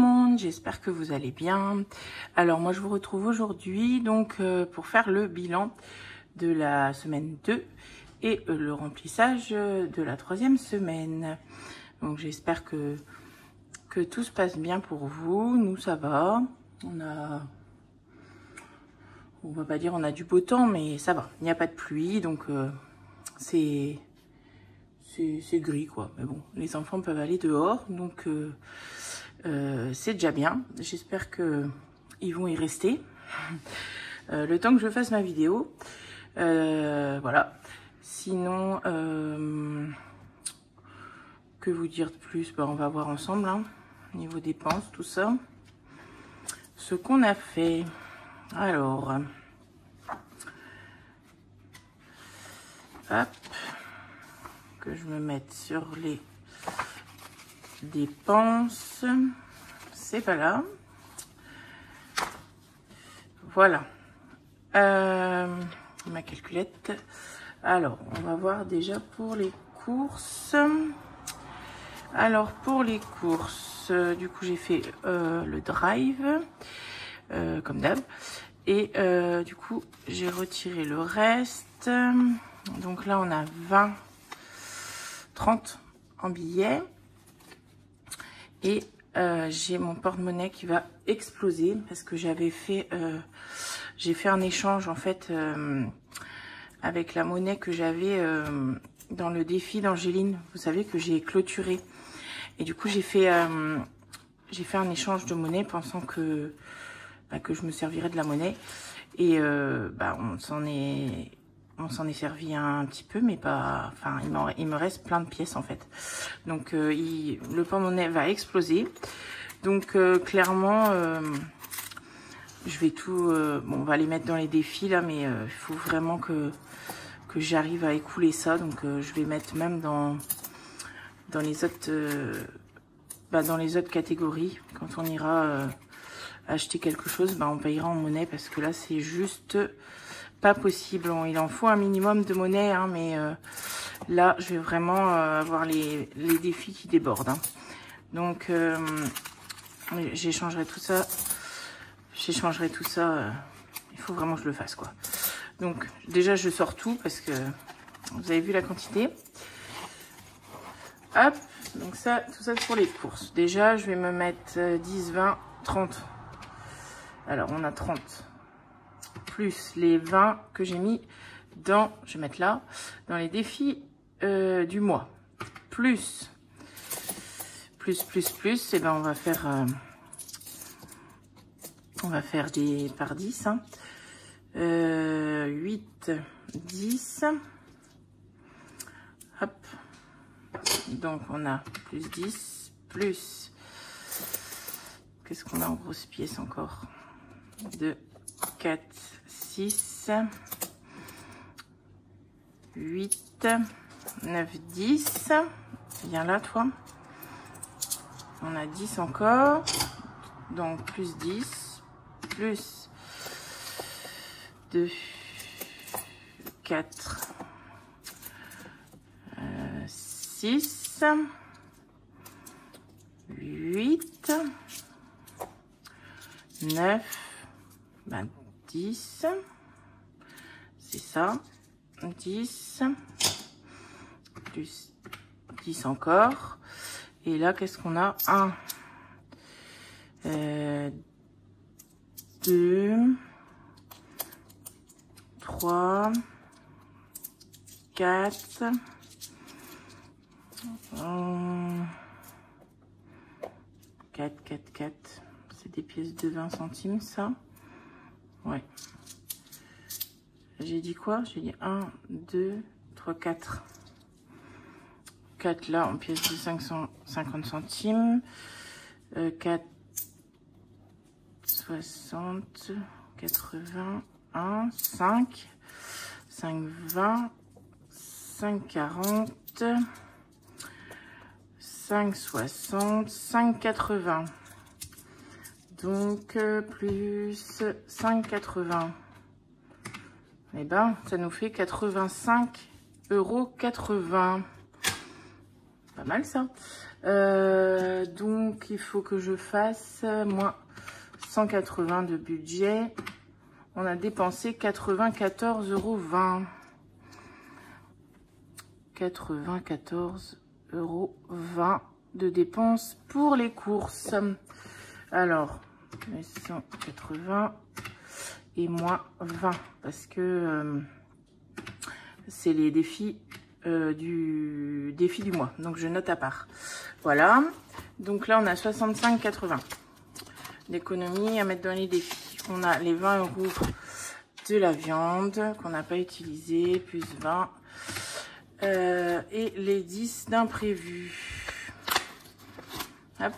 monde, j'espère que vous allez bien. Alors moi je vous retrouve aujourd'hui donc pour faire le bilan de la semaine 2 et le remplissage de la 3e semaine. Donc j'espère que tout se passe bien pour vous. Nous ça va, on va pas dire on a du beau temps, mais ça va, il n'y a pas de pluie, donc c'est gris quoi. Mais bon, les enfants peuvent aller dehors, donc c'est déjà bien. J'espère que ils vont y rester le temps que je fasse ma vidéo. Voilà. Sinon, que vous dire de plus? On va voir ensemble, hein, niveau dépenses, tout ça. Ce qu'on a fait. Alors, hop, que je me mette sur les dépenses. C'est pas là. Voilà. Ma calculette. Alors, on va voir déjà pour les courses. Alors, pour les courses, du coup, j'ai fait le drive, comme d'hab. Et du coup, j'ai retiré le reste. Donc là, on a 20, 30 en billets. Et j'ai mon porte-monnaie qui va exploser parce que j'avais fait... j'ai fait un échange, en fait, avec la monnaie que j'avais dans le défi d'Angéline. Vous savez que j'ai clôturé. Et du coup, j'ai fait un échange de monnaie pensant que je me servirais de la monnaie. Et on s'en est servi un petit peu, mais pas... Enfin, il me reste plein de pièces, en fait. Donc, le porte-monnaie va exploser. Donc, clairement, je vais tout... bon, on va les mettre dans les défis, là, mais il faut vraiment que j'arrive à écouler ça. Donc, je vais mettre même dans les autres... dans les autres catégories. Quand on ira... acheter quelque chose, on payera en monnaie parce que là c'est juste pas possible. Il en faut un minimum de monnaie, hein, mais là je vais vraiment avoir les défis qui débordent, hein. Donc j'échangerai tout ça. Il faut vraiment que je le fasse, quoi. Donc déjà je sors tout parce que vous avez vu la quantité. Hop, donc ça, tout ça pour les courses. Déjà je vais me mettre 10, 20, 30. Alors, on a 30, plus les 20 que j'ai mis dans, je vais mettre là, dans les défis du mois. Plus, et ben on va faire des par 10, hein. 8, 10, hop, donc on a plus 10, plus, qu'est-ce qu'on a en grosses pièces encore? 2, 4, 6, 8, 9, 10. Viens là, toi. On a 10 encore. Donc, plus 10, plus 2, 4, 6, 8, 9, 10, c'est ça, 10, plus 10 encore, et là, qu'est-ce qu'on a? 1, 2, 3, 4, 4, c'est des pièces de 20 centimes, ça. Ouais. J'ai dit quoi? J'ai dit 1, 2, 3, 4. 4 là en pièces de 550 centimes. 4, 60, 80, 1, 5, 5, 20, 5, 40, 5, 60, 5, 80. Donc, plus 5,80. Eh ben, ça nous fait 85,80 €. pas mal ça. Donc, il faut que je fasse moins 180 de budget. On a dépensé 94,20 €. 94,20 € de dépenses pour les courses. Alors, 180 et moins 20 parce que c'est les défis du défi du mois. Donc, je note à part. Voilà. Donc là, on a 65,80 d'économie à mettre dans les défis. On a les 20 € de la viande qu'on n'a pas utilisé, plus 20. Et les 10 d'imprévu. Hop.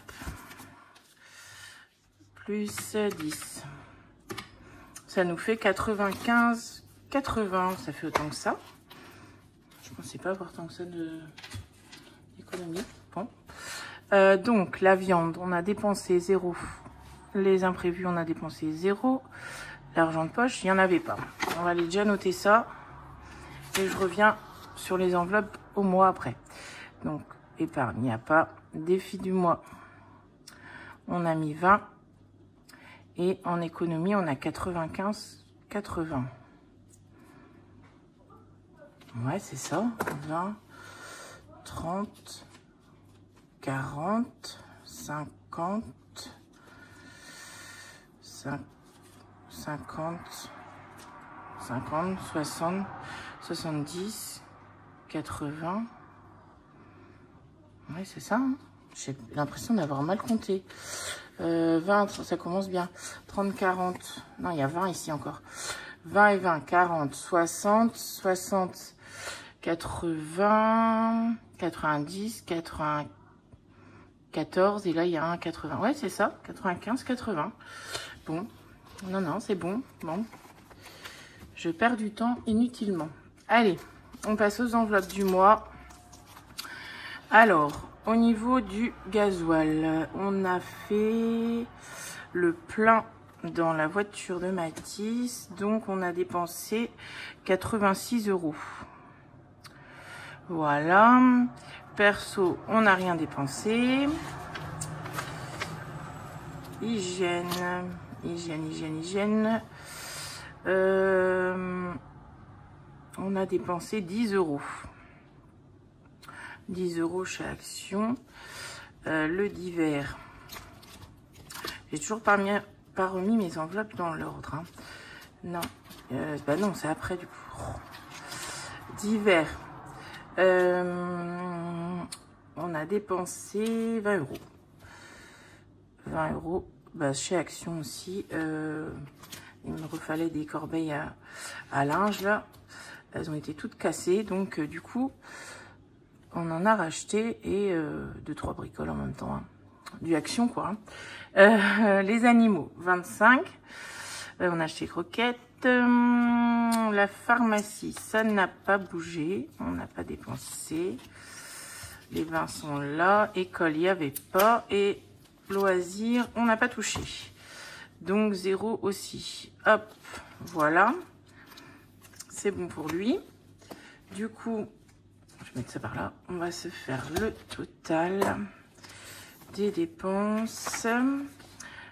Plus 10. Ça nous fait 95,80. Ça fait autant que ça. Je pensais pas avoir tant que ça d'économie. Bon. Donc, la viande, on a dépensé 0. Les imprévus, on a dépensé 0. L'argent de poche, il n'y en avait pas. On va aller déjà noter ça. Et je reviens sur les enveloppes au mois après. Donc, épargne, il n'y a pas. Défi du mois, on a mis 20. Et en économie, on a 95,80. Ouais, c'est ça. 20, 30, 40, 50, 50, 60, 70, 80. Ouais, c'est ça. Hein. J'ai l'impression d'avoir mal compté. 20, ça commence bien. 30, 40. Non, il y a 20 ici encore. 20 et 20, 40, 60, 60, 80, 90, 94. Et là, il y a un 80. Ouais, c'est ça. 95, 80. Bon. Non, non, c'est bon. Bon. Je perds du temps inutilement. Allez, on passe aux enveloppes du mois. Alors, au niveau du gasoil, on a fait le plein dans la voiture de Mathis. Donc, on a dépensé 86 €. Voilà. Perso, on n'a rien dépensé. Hygiène. On a dépensé 10 €. 10 € chez Action. Le divers. J'ai toujours pas remis mes enveloppes dans l'ordre. Hein. Non. Bah non, c'est après du coup. Divers. On a dépensé 20 €. 20 €. Bah, chez Action aussi. Il me refallait des corbeilles à linge là. Elles ont été toutes cassées. Donc du coup, on en a racheté et 2-3 bricoles en même temps. Hein. Du Action quoi. Les animaux, 25. On a acheté croquettes. La pharmacie, ça n'a pas bougé. On n'a pas dépensé. Les vins sont là. École, il n'y avait pas. Et loisirs, on n'a pas touché. Donc 0 aussi. Hop, voilà. C'est bon pour lui. Du coup, je vais mettre ça par là. On va se faire le total des dépenses.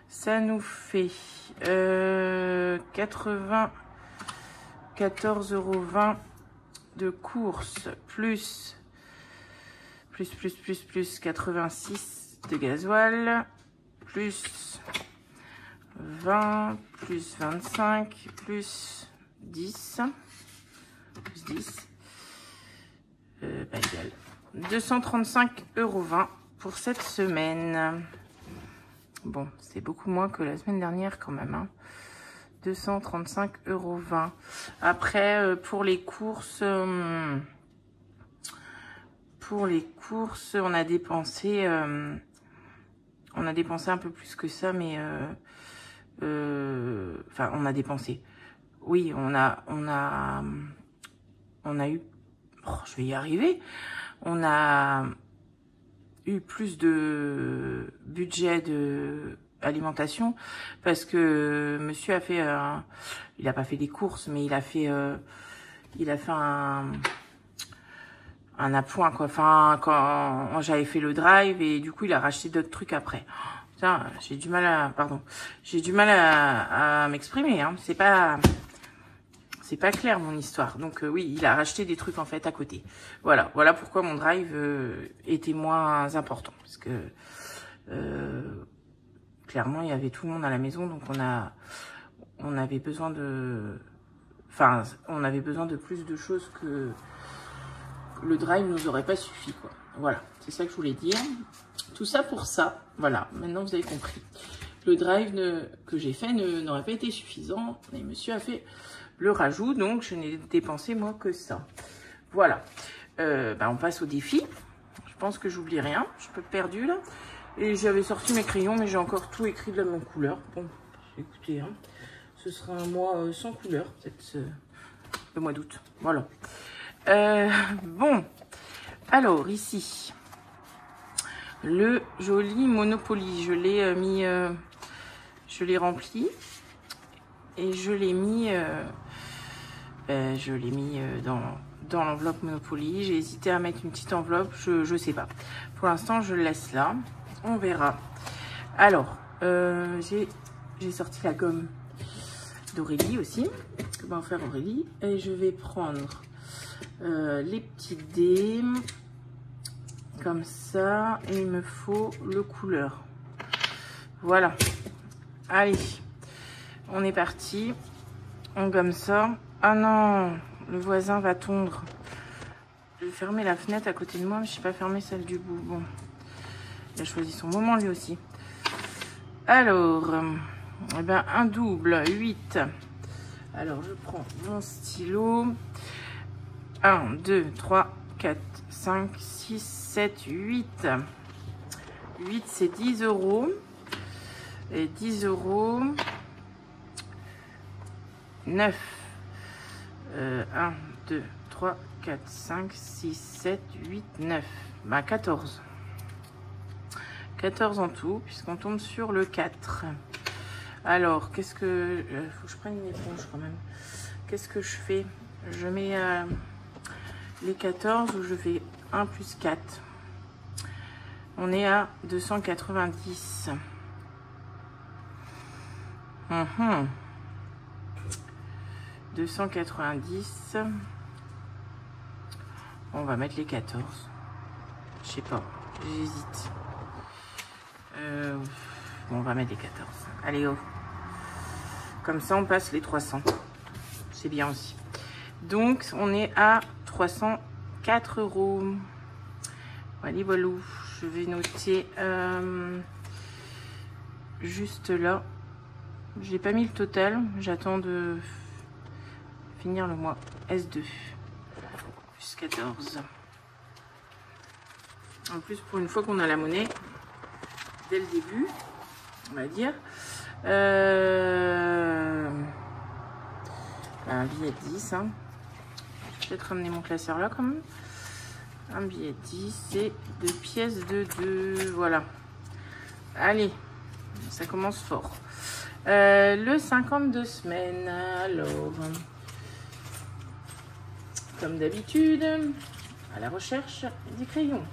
Ça nous fait 94,20 € de courses plus 86 de gasoil plus 20 plus 25 plus 10 égal 235,20 € pour cette semaine. Bon, c'est beaucoup moins que la semaine dernière quand même. Hein. 235,20 €. Après, pour les courses, on a dépensé un peu plus que ça, mais enfin, on a dépensé. Oui, on a eu, oh, je vais y arriver. On a eu plus de budget de alimentation parce que monsieur a fait il a pas fait des courses mais il a fait un un appoint, quoi. Enfin, quand j'avais fait le drive et du coup, il a racheté d'autres trucs après. Putain, j'ai du mal à... Pardon. J'ai du mal à m'exprimer, hein. C'est pas clair, mon histoire. Donc, oui, il a racheté des trucs, en fait, à côté. Voilà. Voilà pourquoi mon drive était moins important. Parce que, clairement, il y avait tout le monde à la maison. Donc, on avait besoin de... Enfin, on avait besoin de plus de choses que le drive nous aurait pas suffi, quoi. Voilà, c'est ça que je voulais dire. Tout ça pour ça. Voilà, maintenant vous avez compris. Le drive que j'ai fait n'aurait pas été suffisant. Et monsieur a fait le rajout, donc je n'ai dépensé moi que ça. Voilà. On passe au défi. Je pense que j'oublie rien. Je suis un peu perdue là. Et j'avais sorti mes crayons, mais j'ai encore tout écrit de la même couleur. Bon, écoutez, hein. Ce sera un mois sans couleur, peut-être le mois d'août. Voilà. Bon, alors ici, le joli Monopoly, je l'ai mis, je l'ai rempli et je l'ai mis, dans l'enveloppe Monopoly. J'ai hésité à mettre une petite enveloppe, je sais pas. Pour l'instant, je le laisse là, on verra. Alors, j'ai sorti la gomme d'Aurélie aussi, que va en faire Aurélie, et je vais prendre les petits dés comme ça, et il me faut le couleur. Voilà, allez, on est parti, on gomme ça. Ah non, le voisin va tondre. Je vais fermer la fenêtre à côté de moi, mais je n'ai pas fermé celle du bout. Bon, il a choisi son moment lui aussi. Alors, eh ben, un double, 8. Alors, je prends mon stylo. 1, 2, 3, 4, 5, 6, 7, 8. 8, c'est 10 €. Et 10 €. 9. 1, 2, 3, 4, 5, 6, 7, 8, 9. Bah, 14. 14 en tout, puisqu'on tombe sur le 4. Alors, qu'est-ce que... faut que je prenne une éponge quand même. Qu'est-ce que je fais? Je mets les 14 ou je fais 1 plus 4. On est à 290. 290. On va mettre les 14. Je sais pas, j'hésite. Bon, on va mettre les 14. Allez, oh. Comme ça, on passe les 300. C'est bien aussi. Donc, on est à 304 €. Voilà, voilà. Je vais noter juste là. J'ai pas mis le total. J'attends de finir le mois S2. Plus 14. En plus, pour une fois qu'on a la monnaie, dès le début, on va dire. Un billet de 10. Hein. Je vais peut-être ramener mon classeur là quand même. Un billet de 10 et 2 pièces de 2. Voilà. Allez, ça commence fort. Le 52 semaines. Alors, comme d'habitude, à la recherche des crayons.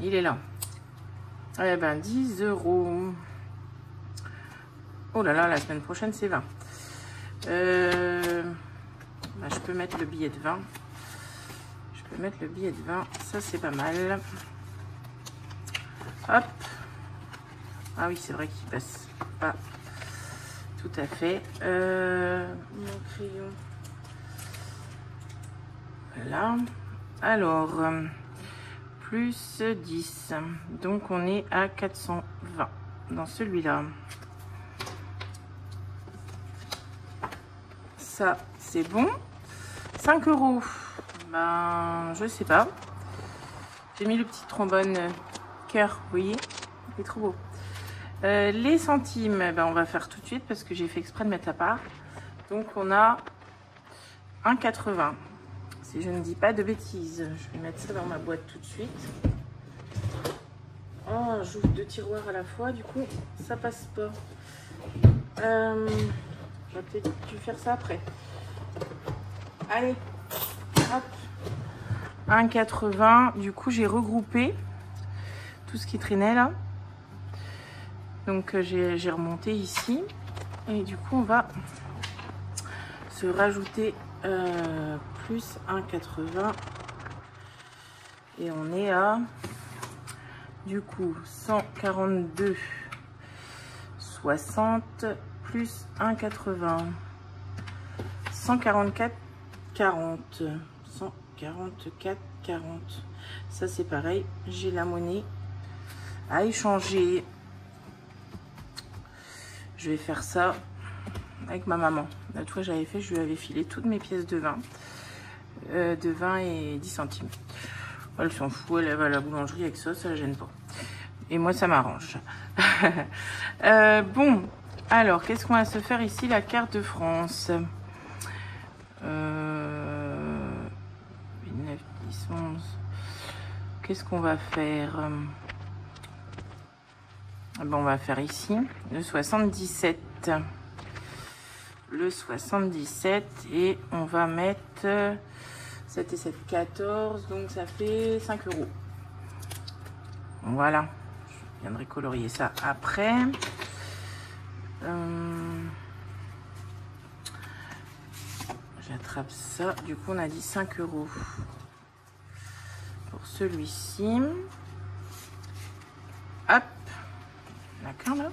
Il est là. Eh ben, 10 €. Oh là là, la semaine prochaine, c'est 20. Bah, je peux mettre le billet de 20. Je peux mettre le billet de 20. Ça, c'est pas mal. Hop. Ah oui, c'est vrai qu'il passe pas tout à fait. Mon crayon. Voilà. Alors, plus 10. Donc, on est à 420 dans celui-là. Ça, c'est bon. 5 €. Ben, je sais pas. J'ai mis le petit trombone cœur, vous voyez. Il est trop beau. Les centimes, ben, on va faire tout de suite parce que j'ai fait exprès de mettre à part. Donc, on a 1,80. Si je ne dis pas de bêtises. Je vais mettre ça dans ma boîte tout de suite. Oh, j'ouvre 2 tiroirs à la fois. Du coup, ça passe pas. Je vais peut-être dû faire ça après. Allez, hop. 1,80. Du coup, j'ai regroupé tout ce qui traînait là. Donc, j'ai remonté ici. Et du coup, on va se rajouter plus 1,80. Et on est à, du coup, 142,60 plus 1,80. 144,40. 144,40. Ça, c'est pareil. J'ai la monnaie à échanger. Je vais faire ça avec ma maman. La fois, j'avais fait, je lui avais filé toutes mes pièces de 20 et 10 centimes. Elle s'en fout, elle va à la boulangerie avec ça, ça la gêne pas. Et moi, ça m'arrange. Bon, alors, qu'est-ce qu'on va se faire ici? La carte de France. 9, 10, 11. Qu'est-ce qu'on va faire? Bon, on va faire ici le 77. Le 77 et on va mettre 7 et 7, 14. Donc ça fait 5 euros. Voilà. Je viendrai colorier ça après. J'attrape ça. Du coup, on a dit 5 euros pour celui-ci. Hop. D'accord là.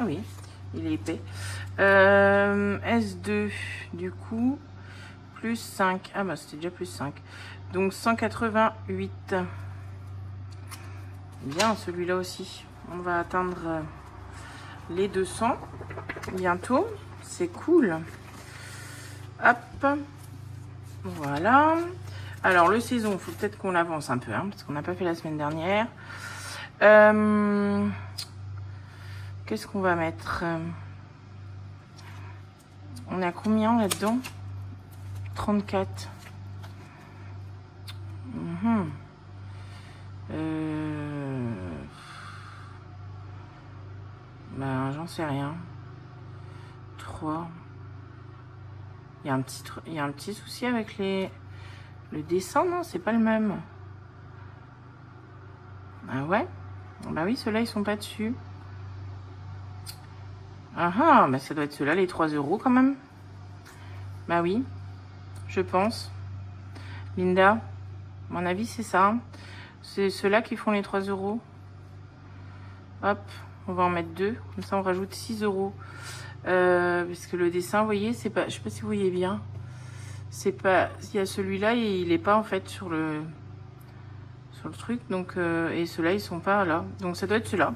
Ah oui, il est épais. S2, du coup, plus 5. Ah bah c'était déjà plus 5. Donc 188. Bien, celui-là aussi. On va atteindre les 200 bientôt. C'est cool. Hop. Voilà. Alors, le saison, il faut peut-être qu'on l'avance un peu, hein, parce qu'on n'a pas fait la semaine dernière. Qu'est-ce qu'on va mettre? On est à combien là-dedans? 34. Ben, j'en sais rien. 3. Il y a un petit souci avec le dessin, non? C'est pas le même. Ah ouais? Bah oui, ceux-là, ils sont pas dessus. Ah ah, bah ça doit être ceux-là, les 3 euros quand même. Bah oui, je pense. Linda, à mon avis, c'est ça. C'est ceux-là qui font les 3 euros. Hop, on va en mettre 2. Comme ça, on rajoute 6 euros. Parce que le dessin, vous voyez, c'est pas... Je sais pas si vous voyez bien. C'est pas... Il y a celui-là et il est pas, en fait, sur le truc. Donc, et ceux-là, ils sont pas là. Donc, ça doit être ceux-là.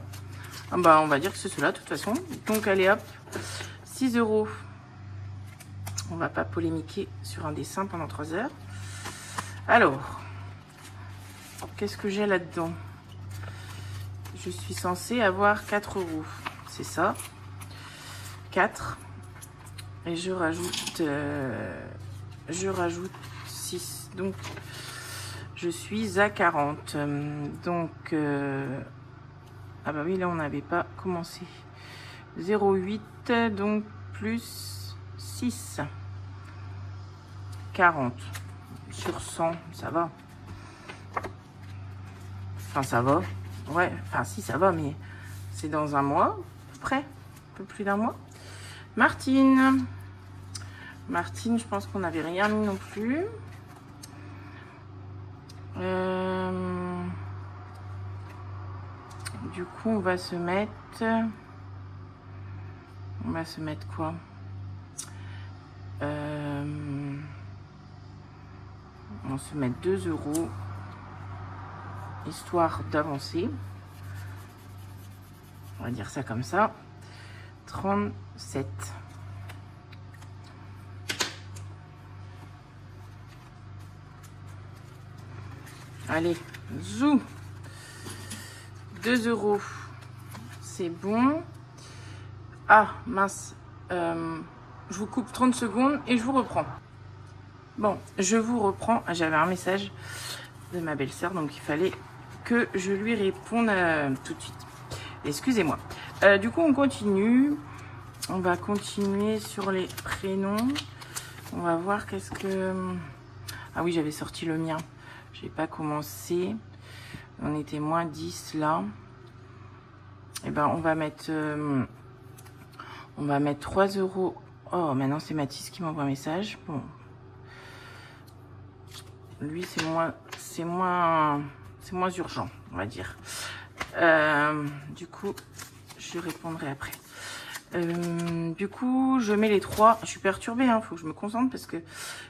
Ah bah, on va dire que c'est ceux-là, de toute façon. Donc, allez, hop. 6 euros. On va pas polémiquer sur un dessin pendant 3 heures. Alors, qu'est-ce que j'ai là-dedans? Je suis censée avoir 4 euros. C'est ça. 4. Et je rajoute 6. Donc, je suis à 40. Donc, ah bah oui, là, on n'avait pas commencé. 0,8. Donc, plus 6. 40. Sur 100, ça va. Enfin, ça va. Ouais, enfin, si, ça va, mais c'est dans un mois, à peu près. Un peu plus d'un mois. Martine. Martine, je pense qu'on n'avait rien mis non plus. Du coup, on va se mettre... On va se mettre quoi? On va se mettre 2 euros. Histoire d'avancer. On va dire ça comme ça. 37. Allez, zou. 2 euros. C'est bon. Ah, mince. Je vous coupe 30 secondes et je vous reprends. Bon, je vous reprends. J'avais un message de ma belle-sœur, donc il fallait que je lui réponde tout de suite. Excusez-moi. Du coup, on continue. On va continuer sur les prénoms. On va voir qu'est-ce que... Ah oui, j'avais sorti le mien. J'ai pas commencé. On était moins 10 là. Et ben on va mettre 3 €. Oh, maintenant c'est Mathis qui m'envoie un message. Bon. Lui, c'est moins urgent, on va dire. Du coup, je lui répondrai après. Du coup, je mets les 3. Je suis perturbée, hein, faut que je me concentre parce que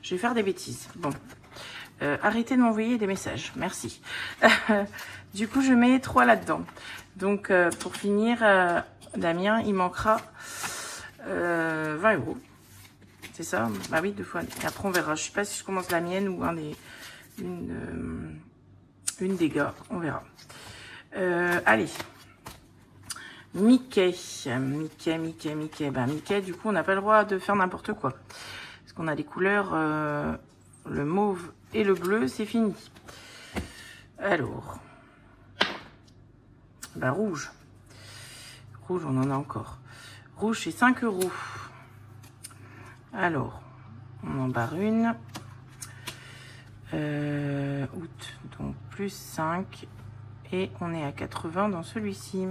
je vais faire des bêtises. Bon, arrêtez de m'envoyer des messages, merci. Du coup, je mets 3 là-dedans. Donc, pour finir, Damien, il manquera 20 €. C'est ça? Bah oui, 2 fois. Et après, on verra. Je sais pas si je commence la mienne ou une des gars. On verra. Allez. Mickey. Ben, Mickey, du coup, on n'a pas le droit de faire n'importe quoi. Parce qu'on a les couleurs, le mauve et le bleu, c'est fini. Alors. Ben, rouge. Rouge, on en a encore. Rouge, c'est 5 €. Alors, on en barre une. Août, donc plus 5. Et on est à 80 dans celui-ci.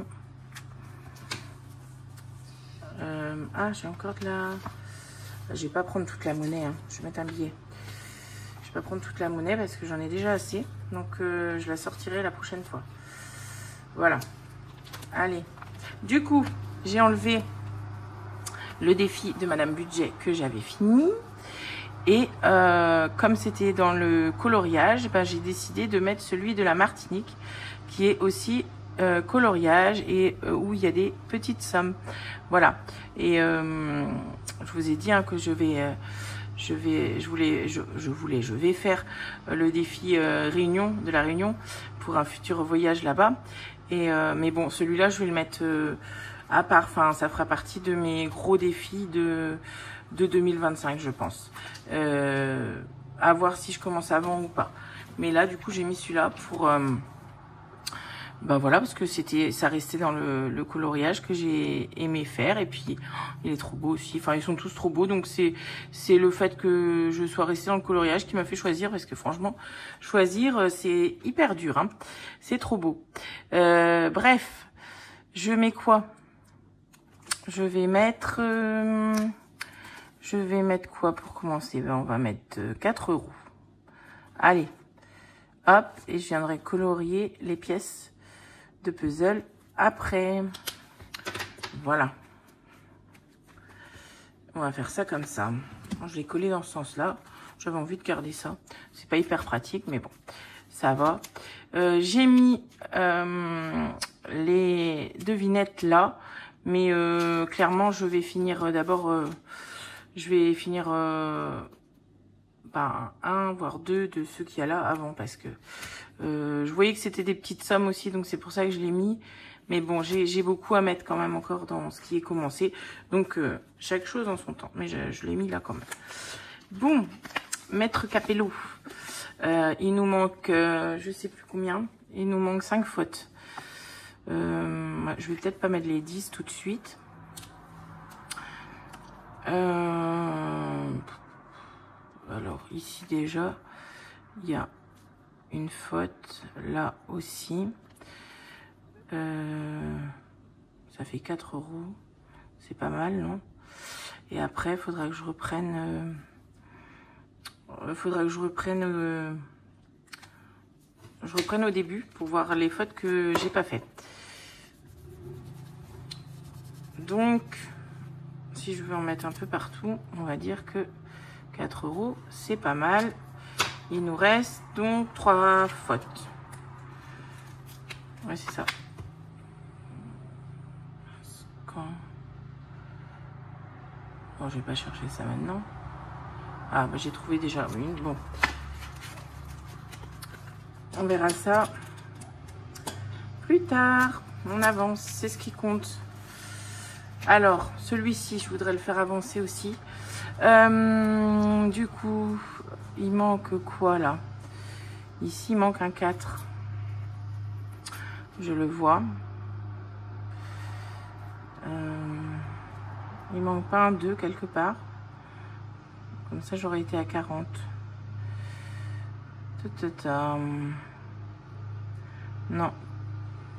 Ah, j'ai encore de la... Je vais pas prendre toute la monnaie, hein. Je vais mettre un billet. Je vais pas prendre toute la monnaie parce que j'en ai déjà assez. Donc, je la sortirai la prochaine fois. Voilà. Allez. Du coup, j'ai enlevé le défi de Madame Budget que j'avais fini. Et comme c'était dans le coloriage, ben, j'ai décidé de mettre celui de la Martinique qui est aussi coloriage et où il y a des petites sommes. Voilà. Et je vous ai dit hein, que je vais faire le défi Réunion, de la Réunion pour un futur voyage là-bas. Et mais bon, celui-là, je vais le mettre à part. Enfin, ça fera partie de mes gros défis de 2025, je pense. À voir si je commence avant ou pas. Mais là, du coup, j'ai mis celui-là pour... ben voilà, parce que ça restait dans le coloriage que j'ai aimé faire. Et puis, il est trop beau aussi. Enfin, ils sont tous trop beaux. Donc, c'est le fait que je sois restée dans le coloriage qui m'a fait choisir. Parce que franchement, choisir, c'est hyper dur. Hein. C'est trop beau. Bref, je mets quoi? Je vais mettre quoi pour commencer? Ben, on va mettre 4 €. Allez. Hop. Et je viendrai colorier les pièces de puzzle après. Voilà. On va faire ça comme ça. Je l'ai collé dans ce sens-là. J'avais envie de garder ça. C'est pas hyper pratique, mais bon, ça va. J'ai mis les devinettes là, mais clairement, je vais finir d'abord. Je vais finir par un voire 2 de ceux qu'il y a là avant, parce que je voyais que c'était des petites sommes aussi, donc c'est pour ça que je l'ai mis. Mais bon, j'ai beaucoup à mettre quand même encore dans ce qui est commencé. Donc, chaque chose en son temps. Mais je l'ai mis là quand même. Bon, Maître Capello. Il nous manque, je sais plus combien. Il nous manque 5 fautes. Je vais peut-être pas mettre les 10 tout de suite. Alors, ici déjà, il y a une faute. Là aussi. Ça fait 4 €. C'est pas mal, non? Et après, il faudra que je reprenne... je reprenne au début pour voir les fautes que j'ai pas faites. Donc, si je veux en mettre un peu partout, on va dire que 4 €, c'est pas mal. Il nous reste donc 3 fautes. Ouais, c'est ça. Bon, je vais pas chercher ça maintenant. Ah, bah j'ai trouvé déjà une. Bon. On verra ça plus tard. On avance, c'est ce qui compte. Alors, celui-ci, je voudrais le faire avancer aussi. Du coup, il manque quoi là? Ici, il manque un 4. Je le vois. Il manque pas un 2 quelque part. Comme ça, j'aurais été à 40. Non.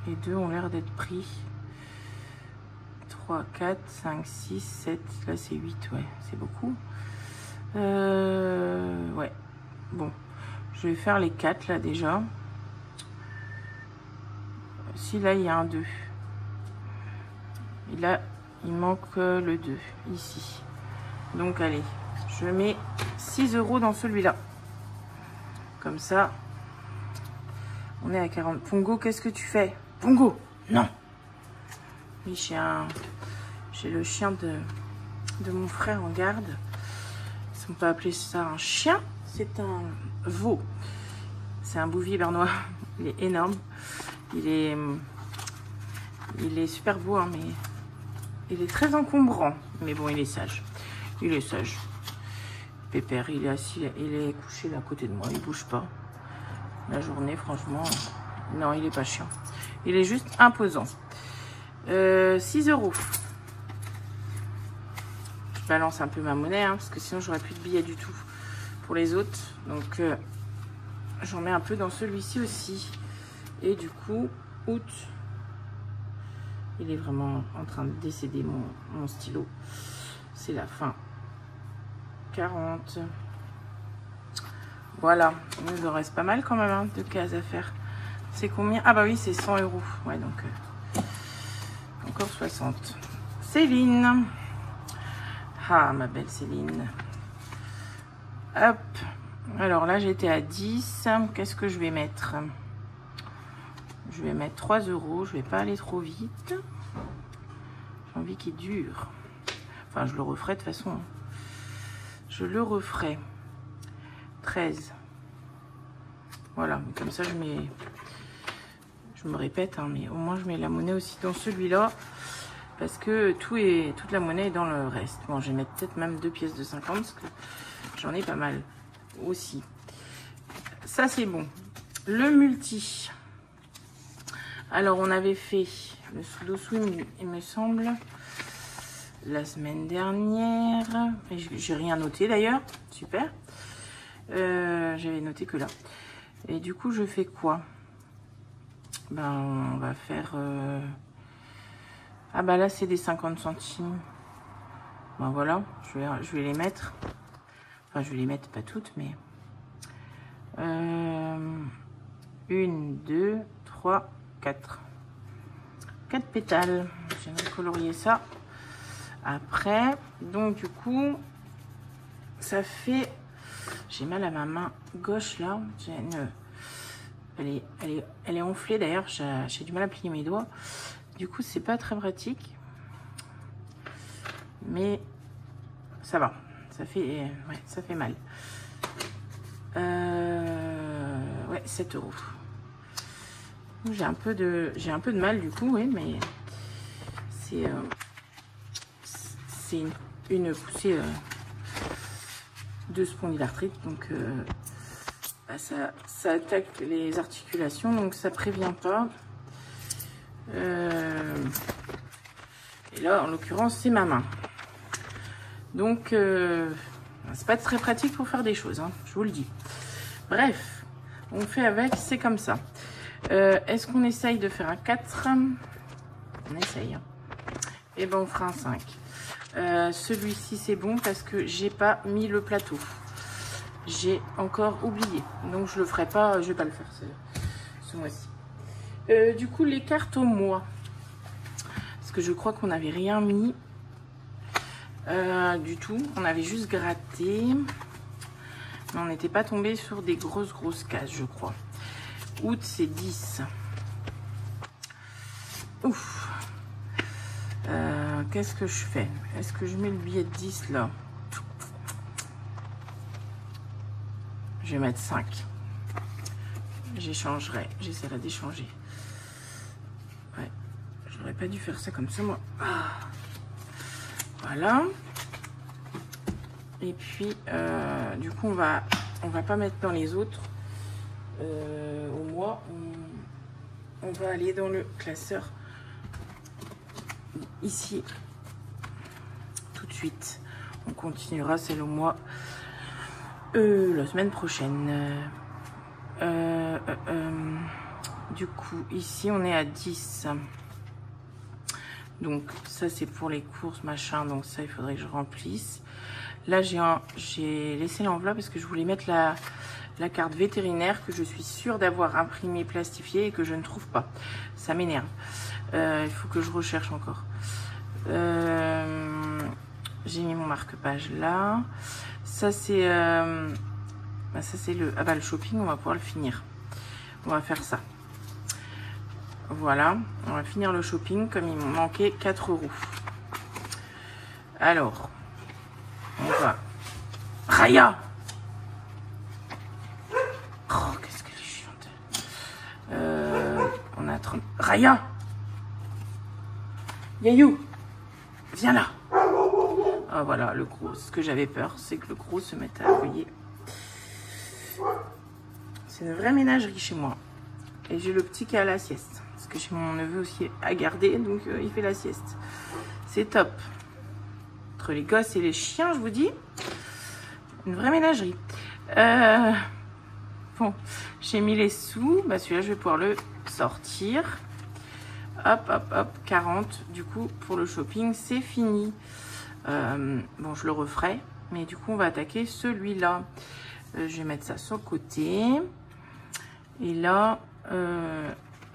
Les deux ont l'air d'être pris. 3, 4, 5, 6, 7. Là, c'est 8. Ouais, c'est beaucoup. Ouais. Bon. Je vais faire les 4 là déjà. Si là, il y a un 2. Et là, il manque le 2 ici. Donc, allez. Je mets 6 € dans celui-là. Comme ça, on est à 40. Pongo, qu'est-ce que tu fais? Pongo, non. Oui, j'ai le chien de mon frère en garde. On peut appeler ça un chien. C'est un veau. C'est un bouvier bernois. Il est énorme. Il est super beau, hein, mais il est très encombrant. Mais bon, il est sage. Il est sage. Pépère, il est assis, il est couché là à côté de moi. Il bouge pas. La journée, franchement, non, il est pas chiant. Il est juste imposant. 6 €. Je balance un peu ma monnaie, hein, parce que sinon j'aurais plus de billets du tout pour les autres. Donc j'en mets un peu dans celui-ci aussi. Et du coup, août. Il est vraiment en train de décéder mon stylo. C'est la fin. 40. Voilà, il nous en reste pas mal quand même, hein, de cases à faire. C'est combien? Ah bah oui, c'est 100 €. Ouais, donc encore 60. Céline. Ah, ma belle Céline. Hop. Alors là, j'étais à 10. Qu'est-ce que je vais mettre? Je vais mettre 3 €. Je vais pas aller trop vite. J'ai envie qu'il dure. Enfin, je le referai de toute façon. Je le referai. 13. Voilà, comme ça je me répète, hein, mais au moins je mets la monnaie aussi dans celui-là, parce que toute la monnaie est dans le reste. Bon, je vais mettre peut-être même 2 pièces de 50, parce que j'en ai pas mal aussi. Ça c'est bon. Le multi. Alors on avait fait le sudoku, il me semble, la semaine dernière. J'ai rien noté d'ailleurs, super. J'avais noté que là. Et du coup, je fais quoi? Ben, on va faire... Ah bah là, c'est des 50 centimes. Ben voilà, je vais les mettre. Enfin, je vais les mettre, pas toutes, mais... 1, 2, 3, 4. 4 pétales. J'aimerais colorier ça. Après, donc du coup, ça fait... J'ai mal à ma main gauche là. Elle est enflée d'ailleurs. J'ai du mal à plier mes doigts. Du coup, c'est pas très pratique. Mais ça va. Ça fait mal. Ouais, 7 €. J'ai un peu de mal du coup, oui, mais c'est une poussée de spondylarthrite, donc bah, ça attaque les articulations, donc ça prévient pas. Et là, en l'occurrence, c'est ma main. Donc, c'est pas très pratique pour faire des choses, hein, je vous le dis. Bref, on fait avec, c'est comme ça. Est-ce qu'on essaye de faire un 4? On essaye. Hein. Et ben, on fera un 5. Celui-ci, c'est bon parce que j'ai pas mis le plateau. J'ai encore oublié. Donc, je le ferai pas, je vais pas le faire ce mois-ci. Du coup, les cartes au mois. Parce que je crois qu'on n'avait rien mis du tout. On avait juste gratté. Mais on n'était pas tombé sur des grosses cases, je crois. Août, c'est 10. Ouf. Qu'est-ce que je fais? Est-ce que je mets le billet de 10 là? Je vais mettre 5. J'échangerai. J'essaierai d'échanger. Ouais. J'aurais pas dû faire ça comme ça, moi. Ah. Voilà. Et puis, du coup, on va pas mettre dans les autres. Au mois, on va aller dans le classeur. Ici. Tout de suite. On continuera, c'est le mois. La semaine prochaine. Du coup, ici, on est à 10. Donc, ça, c'est pour les courses, machin. Donc, ça, il faudrait que je remplisse. Là, j'ai laissé l'enveloppe parce que je voulais mettre la carte vétérinaire que je suis sûre d'avoir imprimée, plastifiée et que je ne trouve pas. Ça m'énerve. Il faut que je recherche encore. J'ai mis mon marque-page là. Ça, c'est le shopping. On va pouvoir le finir. On va faire ça. Voilà, on va finir le shopping comme il me manquait 4 €. Alors, on va... Raya! Oh, qu'est-ce qu'elle est chiante. On a 30... Raya! Yayou! Viens là! Ah voilà, le gros. Ce que j'avais peur, c'est que le gros se mette à aboyer. C'est une vraie ménagerie chez moi. Et j'ai le petit qui est à la sieste. Parce que j'ai mon neveu aussi à garder, donc il fait la sieste. C'est top. Entre les gosses et les chiens, je vous dis, une vraie ménagerie. Bon, j'ai mis les sous. Bah, celui-là, je vais pouvoir le sortir. Hop, hop, hop, 40. Du coup, pour le shopping, c'est fini. Bon, je le referai. Mais du coup, on va attaquer celui-là. Je vais mettre ça sur le côté. Et là...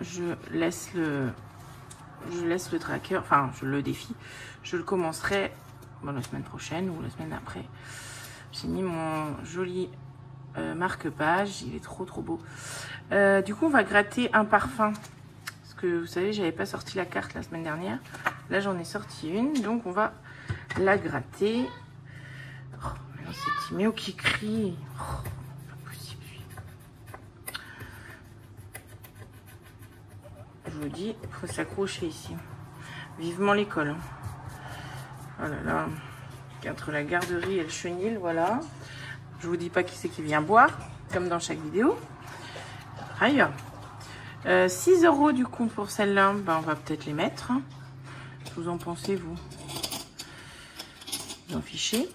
je laisse le tracker, enfin je le défie, je le commencerai la semaine prochaine ou la semaine après. J'ai mis mon joli marque-page, il est trop beau. Du coup on va gratter un parfum, parce que vous savez j'avais pas sorti la carte la semaine dernière, là j'en ai sorti une, donc on va la gratter. Oh, maintenant c'est Timéo qui crie. Oh. Je vous dis, il faut s'accrocher ici. Vivement l'école. Oh là là. Entre la garderie et le chenil, voilà. Je vous dis pas qui c'est qui vient boire, comme dans chaque vidéo. Aïe. 6 € du coup pour celle-là. Ben, on va peut-être les mettre. Que vous en pensez, vous? Vous en fichez.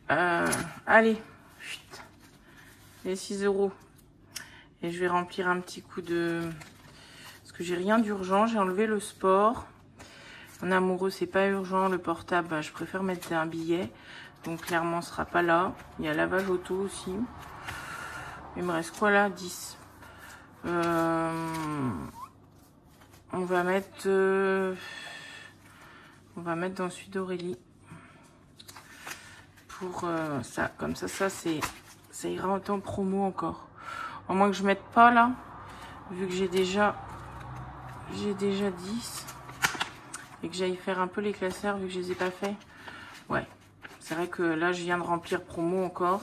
Allez. Chut. Les 6 €. Et je vais remplir un petit coup de... Parce que j'ai rien d'urgent. J'ai enlevé le sport. En amoureux, c'est pas urgent. Le portable, bah, je préfère mettre un billet. Donc clairement, ce sera pas là. Il y a lavage auto aussi. Il me reste quoi là? 10. On va mettre... On va mettre dans celui d'Aurélie. Pour ça. Comme ça, ça ira en temps promo encore. À moins que je mette pas là, vu que j'ai déjà 10 et que j'aille faire un peu les classeurs vu que je les ai pas fait. Ouais, c'est vrai que là je viens de remplir promo encore,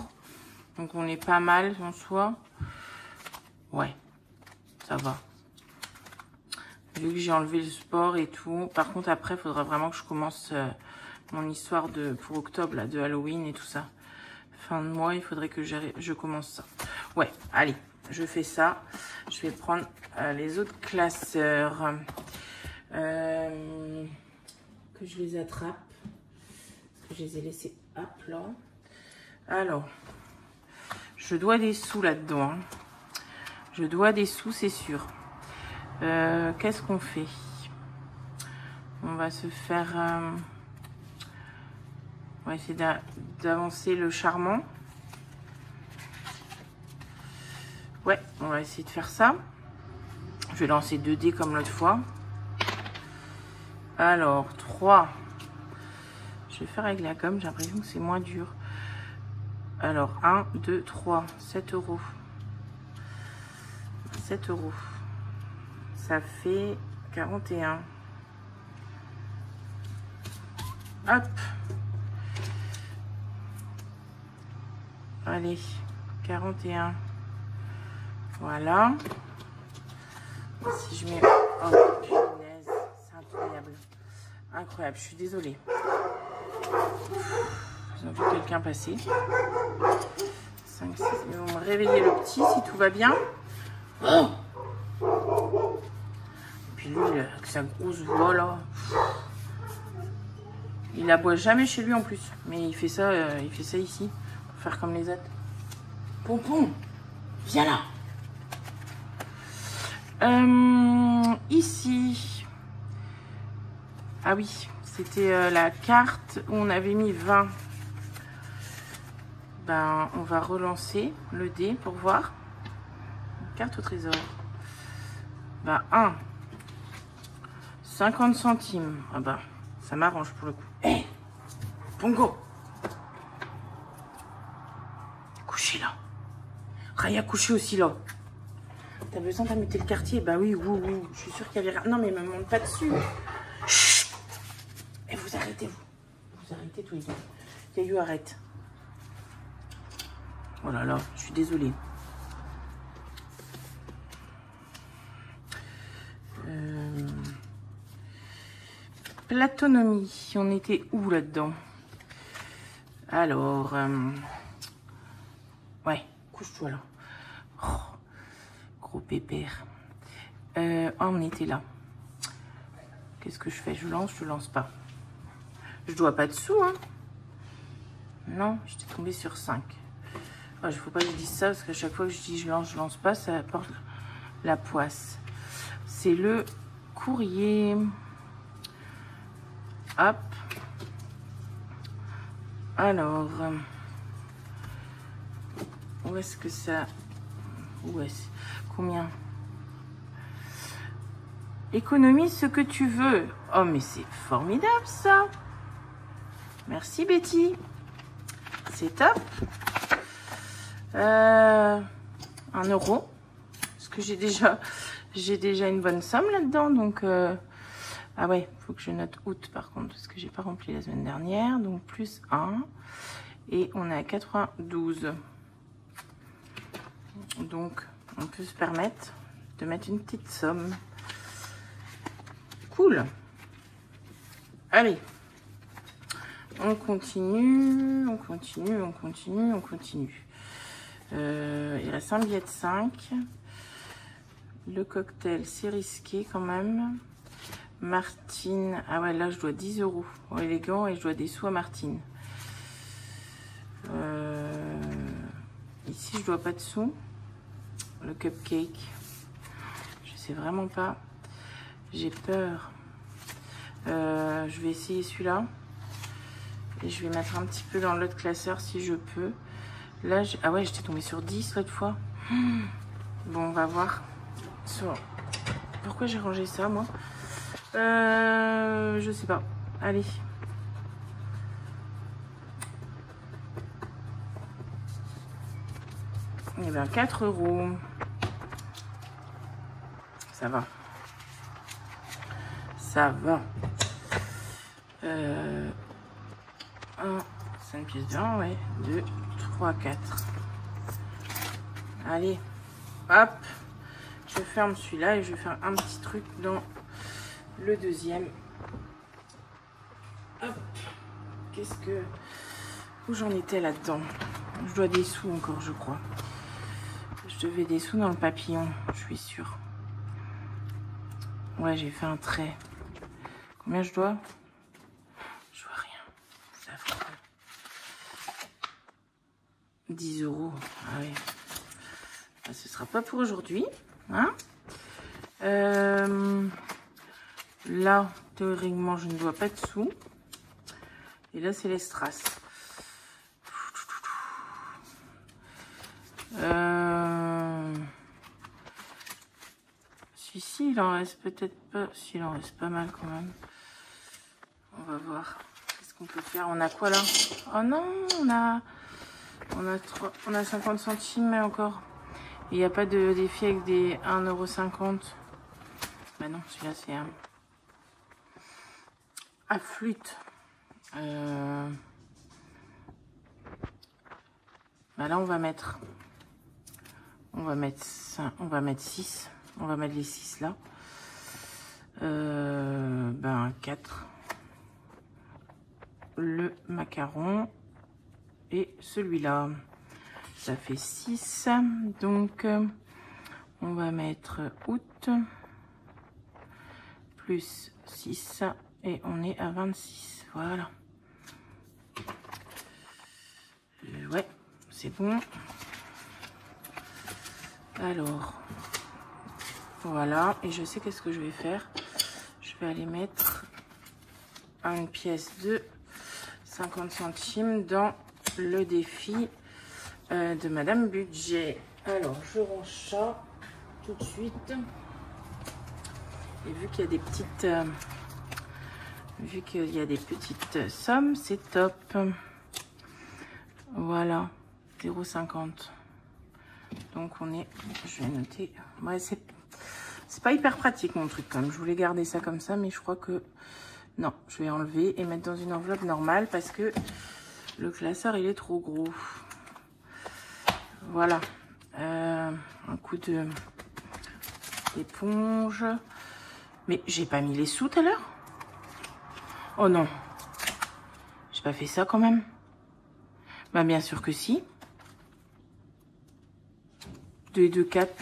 donc on est pas mal en soi. Ouais, ça va. Vu que j'ai enlevé le sport et tout. Par contre après, il faudra vraiment que je commence mon histoire pour octobre là, de Halloween et tout ça. Fin de mois, il faudrait que je commence ça. Ouais, allez. Je fais ça. Je vais prendre les autres classeurs. Que je les attrape. Parce que je les ai laissés à plat. Alors, je dois des sous là-dedans. Hein. Je dois des sous, c'est sûr. Qu'est-ce qu'on fait? On va se faire... on va essayer d'avancer le charmant. Ouais, on va essayer de faire ça. Je vais lancer 2 dés comme l'autre fois. Alors, 3. Je vais faire avec la gomme, j'ai l'impression que c'est moins dur. Alors, 1, 2, 3, 7 €. 7 €. Ça fait 41. Hop. Allez, 41. Voilà. Si je mets... Oh, punaise, c'est incroyable. Incroyable, je suis désolée. J'ai vu quelqu'un passer. 5, 6, ils vont me réveiller le petit si tout va bien. Oh, et puis lui, avec sa grosse voix là. Il aboie jamais chez lui en plus. Mais il fait ça ici. Pour faire comme les autres. Pompon, viens là. Ici. Ah oui, c'était la carte où on avait mis 20. Ben, on va relancer le dé pour voir. Carte au trésor. Ben, 1. 50 centimes. Ah ben, ça m'arrange pour le coup. Hé, hey, Pongo. Couché là. Raya couché aussi là. T'as besoin d'ameuter le quartier? Bah oui, oui. Je suis sûre qu'il y avait... Non, mais me monte pas dessus. Chut. Et vous arrêtez, vous. Vous arrêtez tous les deux. Caillou, arrête. Oh là là, je suis désolée. Platonomie. On était où là-dedans? Alors... ouais, couche-toi là. Oh, gros pépère. On était là. Qu'est-ce que je fais? Je lance pas. Je dois pas de sous, hein. Non, j'étais tombée sur 5. Il ne faut pas que je dise ça, parce qu'à chaque fois que je dis je lance pas, ça apporte la poisse. C'est le courrier. Hop. Alors, où est-ce que ça... Où est-ce... Combien? Économise ce que tu veux. Oh, mais c'est formidable, ça. Merci, Betty. C'est top. 1 euro. Parce que j'ai déjà une bonne somme là-dedans. Donc, ah ouais, il faut que je note août, par contre, parce que j'ai pas rempli la semaine dernière. Donc, plus 1. Et on est à 92. Donc, on peut se permettre de mettre une petite somme. Cool. Allez. On continue. Il reste un billet de 5. Le cocktail, c'est risqué quand même. Martine. Ah ouais, là, je dois 10 euros. Oh, élégant, et je dois des sous à Martine. Ici, je dois pas de sous. Le cupcake. Je sais vraiment pas. J'ai peur. Je vais essayer celui-là. Et je vais mettre un petit peu dans l'autre classeur si je peux. Là, ah ouais, j'étais tombée sur 10 l'autre fois. Bon, on va voir. Pourquoi j'ai rangé ça, moi? Je sais pas. Allez. Eh bien, 4 euros. Ça va. Ça va. 1, 5 pièces de 1, ouais. 2, 3, 4. Allez. Hop. Je ferme celui-là et je vais faire un petit truc dans le deuxième. Hop. Qu'est-ce que... Où j'en étais là-dedans? Je dois des sous encore, je crois. Je devais des sous dans le papillon, je suis sûre. Ouais, j'ai fait un trait. Combien je dois? Je vois rien. C'est affreux. 10 euros. Ah oui. Ah, ce sera pas pour aujourd'hui. Hein? Là, théoriquement, je ne dois pas de sous. Et là, c'est les strass. Si, il en reste peut-être pas. Si, il en reste pas mal quand même. On va voir. Qu'est-ce qu'on peut faire? On a quoi là? Oh non, on a 50 centimes mais encore. Il n'y a pas de défi avec des 1,50 €. Bah non, celui-là c'est un... à flûte. Bah là on va mettre 6. On va mettre les 6 là. Ben 4. Le macaron et celui-là. Ça fait 6. Donc on va mettre août plus 6 et on est à 26. Voilà. Ouais, c'est bon. Alors, voilà. Et je sais qu'est-ce que je vais faire. Je vais aller mettre une pièce de 50 centimes dans le défi de Madame Budget. Alors, je range ça tout de suite. Et vu qu'il y a des petites... sommes, c'est top. Voilà, 0,50. Donc on est... Je vais noter... Ouais, c'est pas hyper pratique mon truc quand même. Je voulais garder ça comme ça, mais je crois que... Non, je vais enlever et mettre dans une enveloppe normale parce que le classeur, il est trop gros. Voilà. Un coup de d'éponge. Mais j'ai pas mis les sous tout à l'heure. Oh non. J'ai pas fait ça quand même. Bah bien sûr que si. 2 et 2, 4.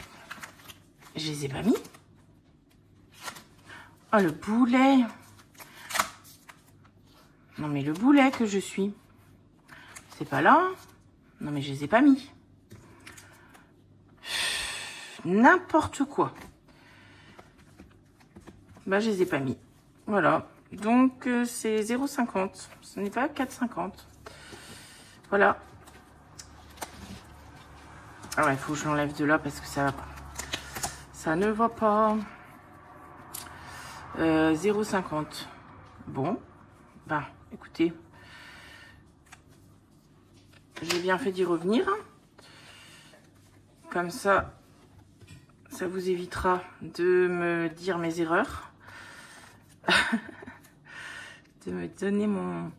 Je les ai pas mis. Oh le boulet. Non mais le boulet que je suis. C'est pas là. Non mais je les ai pas mis. N'importe quoi. Bah je les ai pas mis. Voilà. Donc c'est 0,50. Ce n'est pas 4,50. Voilà. Ah ouais, il faut que je l'enlève de là parce que ça va pas. Ça ne va pas. 0,50. Bon. Bah, écoutez. J'ai bien fait d'y revenir. Comme ça, ça vous évitera de me dire mes erreurs. De me donner mon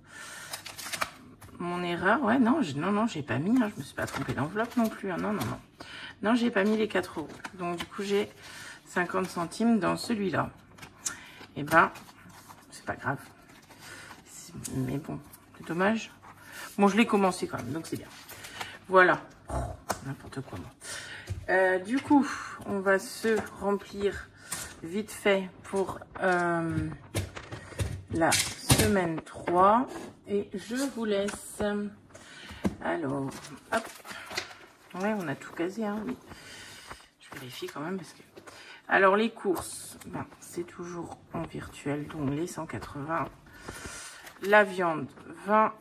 erreur. Ouais, non, non, j'ai pas mis. Hein, je me suis pas trompée d'enveloppe non plus. Hein, non, non, non. Non, j'ai pas mis les 4 €. Donc, du coup, j'ai 50 centimes dans celui-là. Et ben, c'est pas grave. Mais bon, c'est dommage. Bon, je l'ai commencé quand même, donc c'est bien. Voilà. Oh, n'importe quoi, moi. Du coup, on va se remplir vite fait pour la semaine 3. Et je vous laisse. Alors, hop. Ouais, on a tout casé, hein, oui. Je vérifie quand même parce que... Alors, les courses, ben, c'est toujours en virtuel, donc les 180. La viande, 20.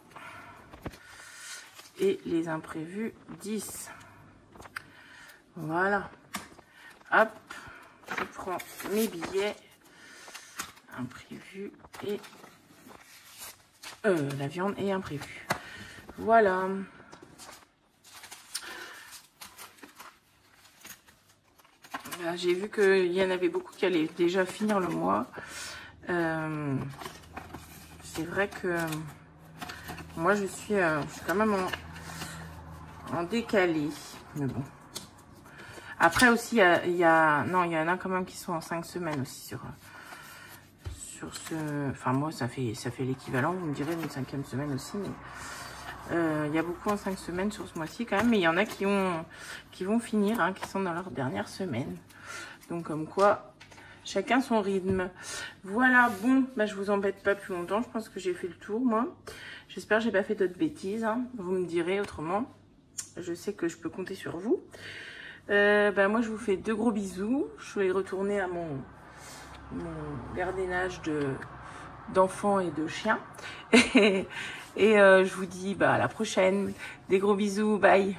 Et les imprévus, 10. Voilà. Hop. Je prends mes billets. Imprévus et... la viande et imprévu. Voilà. J'ai vu qu'il y en avait beaucoup qui allaient déjà finir le mois. C'est vrai que moi je suis quand même en décalé. Mais bon. Après aussi, il y en a quand même qui sont en 5 semaines aussi sur ce... Enfin moi ça fait l'équivalent, vous me direz, d'une 5e semaine aussi. Mais il y a beaucoup en 5 semaines sur ce mois-ci quand même. Mais il y en a qui vont finir, hein, qui sont dans leur dernière semaine. Donc comme quoi, chacun son rythme. Voilà, bon, bah, je vous embête pas plus longtemps. Je pense que j'ai fait le tour, moi. J'espère que j'ai pas fait d'autres bêtises. Hein. Vous me direz autrement. Je sais que je peux compter sur vous. Bah, moi, je vous fais de gros bisous. Je vais retourner à mon gardiennage d'enfants et de chiens. Et je vous dis bah, à la prochaine. Des gros bisous. Bye.